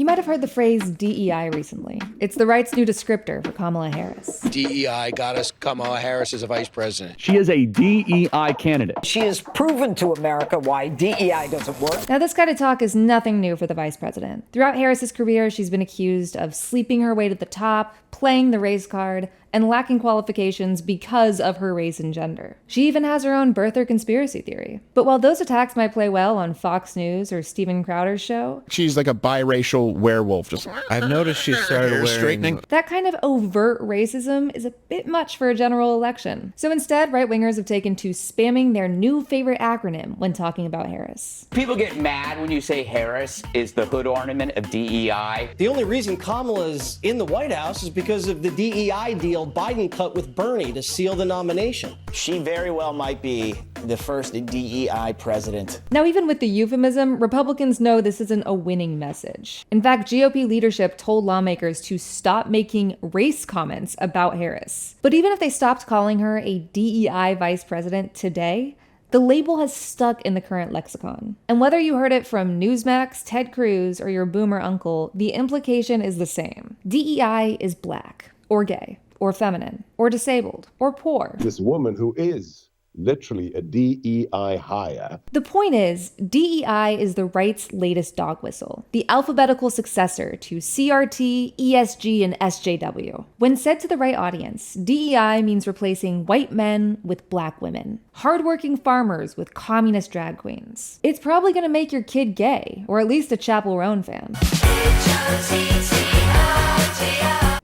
You might have heard the phrase DEI recently. It's the right's new descriptor for Kamala Harris. DEI got us Kamala Harris as a vice president. She is a DEI candidate. She has proven to America why DEI doesn't work. Now, this kind of talk is nothing new for the vice president. Throughout Harris's career, she's been accused of sleeping her way to the top, playing the race card, and lacking qualifications because of her race and gender. She even has her own birther conspiracy theory. But while those attacks might play well on Fox News or Steven Crowder's show, she's like a biracial werewolf. Just I've noticed she started wearing straightening. That kind of overt racism is a bit much for a general election. So instead, right-wingers have taken to spamming their new favorite acronym when talking about Harris. People get mad when you say Harris is the hood ornament of DEI. The only reason Kamala's in the White House is because of the DEI deal Biden cut with Bernie to seal the nomination. She very well might be the first DEI president. Now, even with the euphemism, Republicans know this isn't a winning message. In fact, GOP leadership told lawmakers to stop making race comments about Harris. But even if they stopped calling her a DEI vice president today, the label has stuck in the current lexicon. And whether you heard it from Newsmax, Ted Cruz, or your boomer uncle, the implication is the same. DEI is black, or gay, or feminine, or disabled, or poor. This woman who is literally a DEI hire. The point is, DEI is the right's latest dog whistle, the alphabetical successor to CRT, ESG, and SJW. When said to the right audience, DEI means replacing white men with black women, hardworking farmers with communist drag queens. It's probably gonna make your kid gay, or at least a Chappell Roan fan.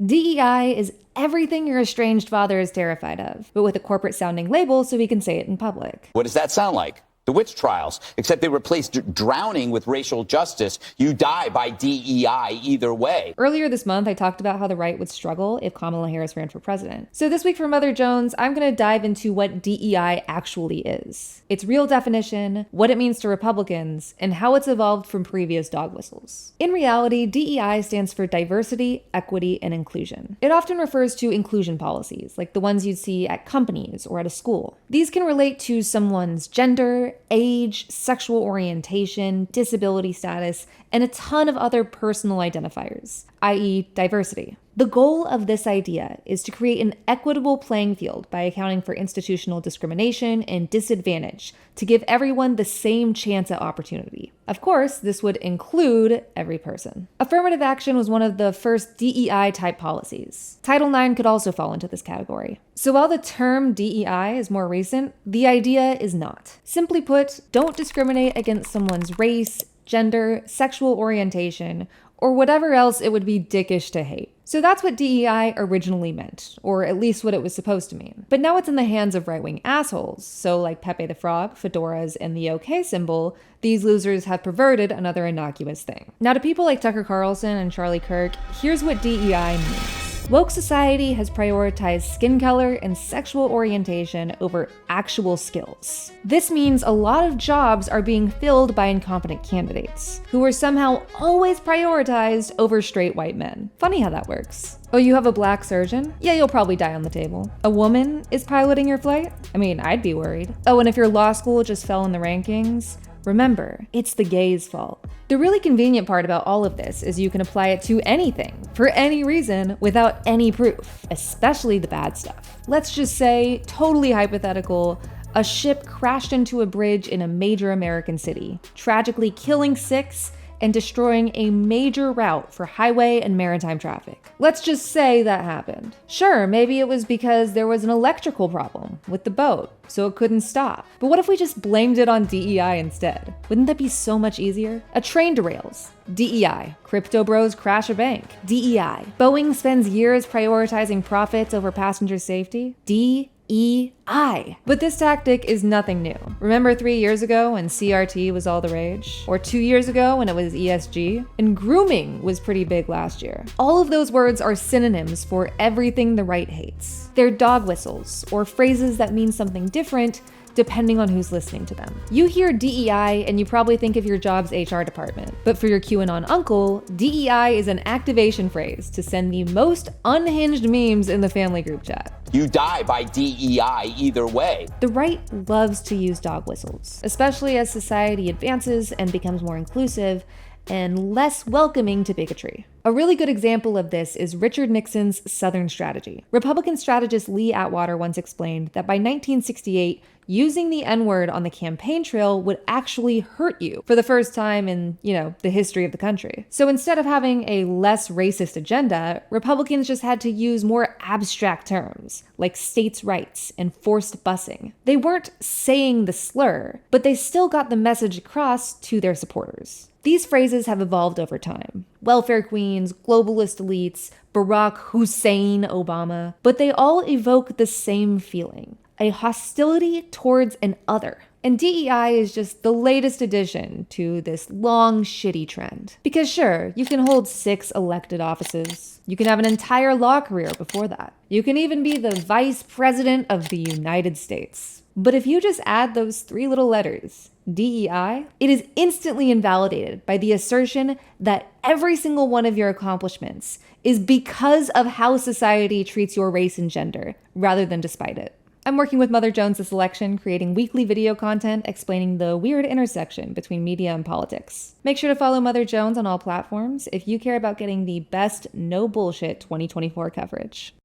DEI is everything your estranged father is terrified of, but with a corporate-sounding label so he can say it in public. What does that sound like? The witch trials, except they replaced drowning with racial justice. You die by DEI either way. Earlier this month, I talked about how the right would struggle if Kamala Harris ran for president. So this week for Mother Jones, I'm going to dive into what DEI actually is, its real definition, what it means to Republicans, and how it's evolved from previous dog whistles. In reality, DEI stands for diversity, equity, and inclusion. It often refers to inclusion policies, like the ones you'd see at companies or at a school. These can relate to someone's gender, age, sexual orientation, disability status, and a ton of other personal identifiers, i.e. diversity. The goal of this idea is to create an equitable playing field by accounting for institutional discrimination and disadvantage to give everyone the same chance at opportunity. Of course, this would include every person. Affirmative action was one of the first DEI-type policies. Title IX could also fall into this category. So while the term DEI is more recent, the idea is not. Simply put, don't discriminate against someone's race, gender, sexual orientation, or whatever else it would be dickish to hate. So that's what DEI originally meant, or at least what it was supposed to mean. But now it's in the hands of right-wing assholes. So like Pepe the Frog, fedoras, and the OK symbol, these losers have perverted another innocuous thing. Now to people like Tucker Carlson and Charlie Kirk, here's what DEI means. Woke society has prioritized skin color and sexual orientation over actual skills. This means a lot of jobs are being filled by incompetent candidates, who are somehow always prioritized over straight white men. Funny how that works. Oh, you have a black surgeon? Yeah, you'll probably die on the table. A woman is piloting your flight? I mean, I'd be worried. Oh, and if your law school just fell in the rankings, remember, it's the gays' fault. The really convenient part about all of this is you can apply it to anything, for any reason, without any proof, especially the bad stuff. Let's just say, totally hypothetical, a ship crashed into a bridge in a major American city, tragically killing 6 and destroying a major route for highway and maritime traffic. Let's just say that happened. Sure, maybe it was because there was an electrical problem with the boat, so it couldn't stop. But what if we just blamed it on DEI instead? Wouldn't that be so much easier? A train derails. DEI. Crypto bros crash a bank. DEI. Boeing spends years prioritizing profits over passenger safety. DEI. But this tactic is nothing new. Remember 3 years ago when CRT was all the rage? Or 2 years ago when it was ESG? And grooming was pretty big last year. All of those words are synonyms for everything the right hates. They're dog whistles, or phrases that mean something different depending on who's listening to them. You hear DEI and you probably think of your job's HR department. But for your QAnon uncle, DEI is an activation phrase to send the most unhinged memes in the family group chat. You die by DEI either way. The right loves to use dog whistles, especially as society advances and becomes more inclusive, and less welcoming to bigotry. A really good example of this is Richard Nixon's Southern strategy. Republican strategist Lee Atwater once explained that by 1968, using the N-word on the campaign trail would actually hurt you for the first time in, the history of the country. So instead of having a less racist agenda, Republicans just had to use more abstract terms, like states' rights and forced busing. They weren't saying the slur, but they still got the message across to their supporters. These phrases have evolved over time. Welfare queens, globalist elites, Barack Hussein Obama, but they all evoke the same feeling: a hostility towards an other. And DEI is just the latest addition to this long, shitty trend. Because sure, you can hold 6 elected offices. You can have an entire law career before that. You can even be the Vice President of the United States. But if you just add those 3 little letters, DEI, it is instantly invalidated by the assertion that every single one of your accomplishments is because of how society treats your race and gender, rather than despite it. I'm working with Mother Jones this election, creating weekly video content explaining the weird intersection between media and politics. Make sure to follow Mother Jones on all platforms if you care about getting the best no bullshit 2024 coverage.